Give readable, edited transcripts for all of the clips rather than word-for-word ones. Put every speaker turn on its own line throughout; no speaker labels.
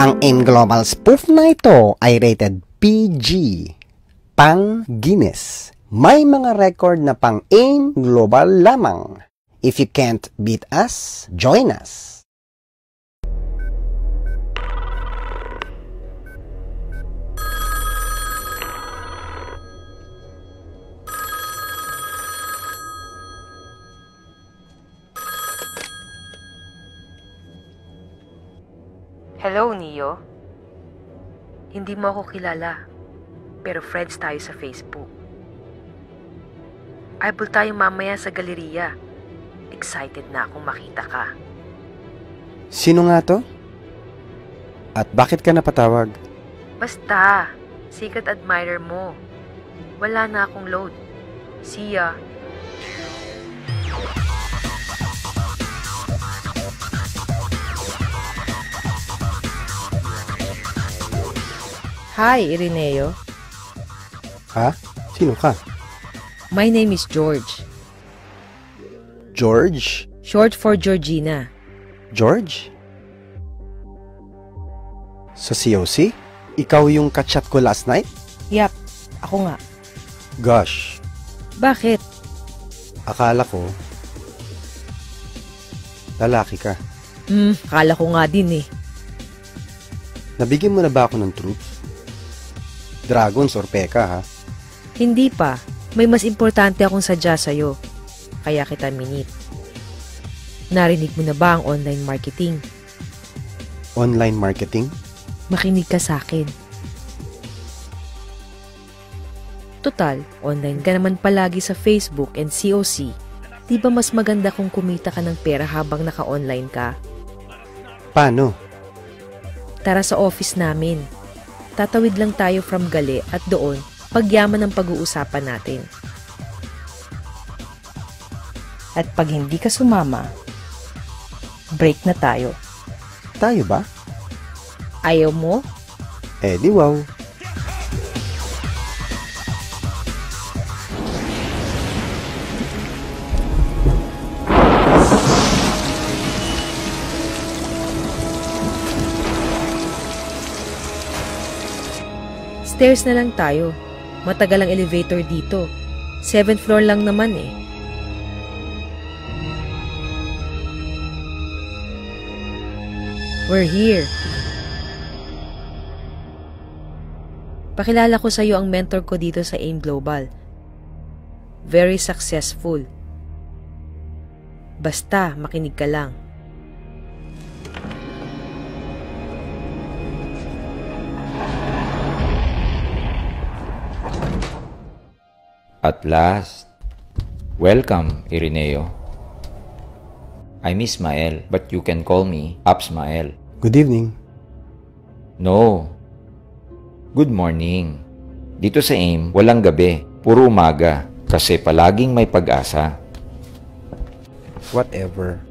Ang AIM Global spoof na ito ay rated PG, pang Guinness. May mga record na pang AIM Global lamang. If you can't beat us, join us.
Hello, Neo. Hindi mo ako kilala, pero friends tayo sa Facebook. Eyeball tayo mamaya sa galeriya. Excited na akong makita ka.
Sino nga to? At bakit ka napatawag?
Basta, secret admirer mo. Wala na akong load. See ya. Hi, Ireneo.
Ha? Sino ka?
My name is George.
George?
Short for Georgina.
George? Sa COC? Ikaw yung kachat ko last night?
Yap, ako nga.
Gosh,
Bakit?
akala ko lalaki ka.
Akala ko nga din eh.
Nabigyan mo na ba ako ng truth? Dragons or peka, ha?
Hindi pa. May mas importante akong sadya sa'yo. Kaya kita minit. Narinig mo na ba ang online marketing?
Online marketing?
Makinig ka sa akin. Total, online ka naman palagi sa Facebook and COC. Di ba mas maganda kung kumita ka ng pera habang naka-online ka?
Paano?
Tara sa office namin. Tatawid lang tayo from Gali at doon, pagyaman ang pag-uusapan natin. At pag hindi ka sumama, break na tayo.
Tayo ba?
Ayaw mo?
Eh di wow.
Stairs na lang tayo. Matagal ang elevator dito. 7th floor lang naman eh. We're here. Pakilala ko sa iyo ang mentor ko dito sa AIM Global. Very successful. Basta makinig ka lang.
At last, welcome, Ireneo. I'm Ismael, but you can call me Absmael.
Good evening.
No, good morning. Dito sa AIM, walang gabi, puro umaga, kasi palaging may pag-asa.
Whatever.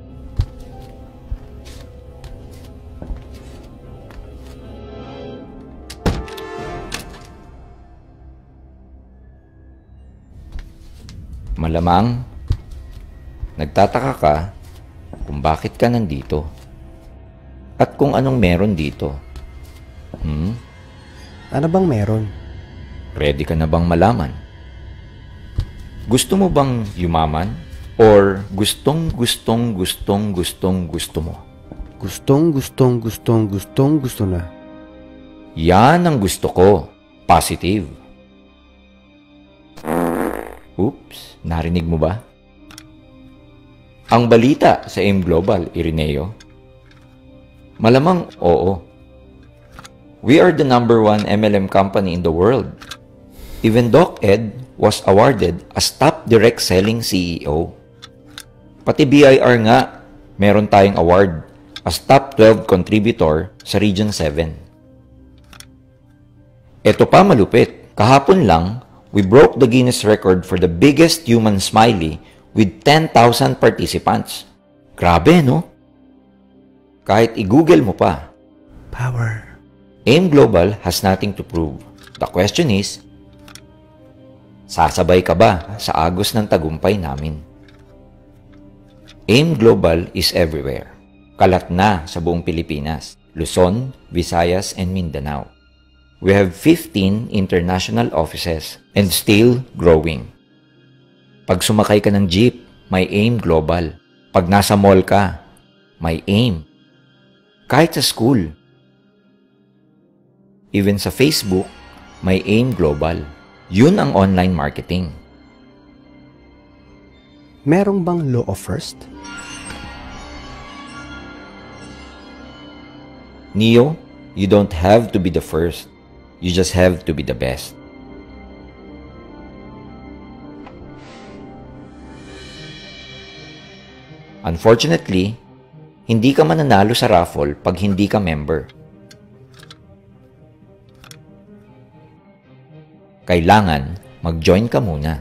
Malamang, nagtataka ka kung bakit ka nandito at kung anong meron dito.
Ano bang meron?
Ready ka na bang malaman? Gusto mo bang yumaman? Or gusto mo?
Gusto na.
Yan ang gusto ko. Positive. Oops, narinig mo ba? Ang balita sa AIM Global, Ireneo? Malamang oo. We are the #1 MLM company in the world. Even Doc Ed was awarded as top direct selling CEO. Pati BIR nga, meron tayong award as top 12 contributor sa Region 7. Ito pa malupit, kahapon lang, we broke the Guinness record for the biggest human smiley with 10,000 participants. Grabe, no? Kahit i-google mo pa.
Power.
AIM Global has nothing to prove. The question is, sasabay ka ba sa agos ng tagumpay namin? AIM Global is everywhere. Kalat na sa buong Pilipinas. Luzon, Visayas, and Mindanao. We have 15 international offices and still growing. Pag sumakay ka ng jeep, may AIM Global. Pag nasa mall ka, may AIM. Kahit sa school. Even sa Facebook, may AIM Global. Yun ang online marketing.
Merong bang law of first?
Neo, you don't have to be the first. You just have to be the best. Unfortunately, hindi ka mananalo sa raffle pag hindi ka member. Kailangan mag-join ka muna.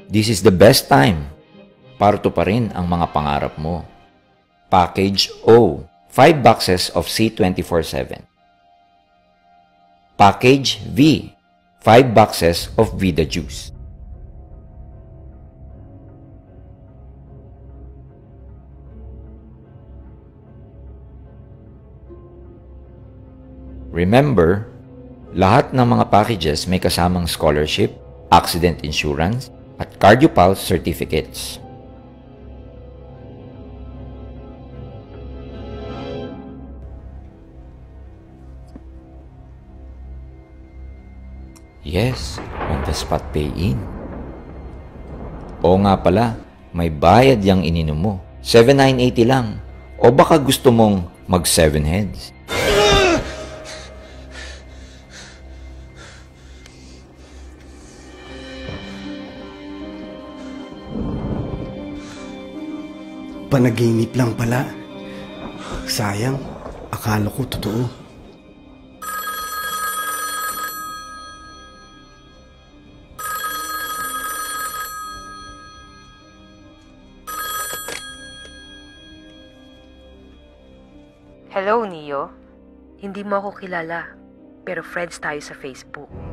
This is the best time para tuparin ang mga pangarap mo. Package O, 5 boxes of C24/7. Package V, 5 boxes of Vida Juice. Remember, lahat ng mga packages may kasamang scholarship, accident insurance, at CardioPulse certificates. Yes, on the spot pay-in. Oo nga pala, may bayad yang ininom mo. 7,980 lang. O baka gusto mong mag 7 heads?
Panaginip lang pala. Sayang, akala ko totoo.
Hello, Neo. Hindi mo ako kilala, pero friends tayo sa Facebook.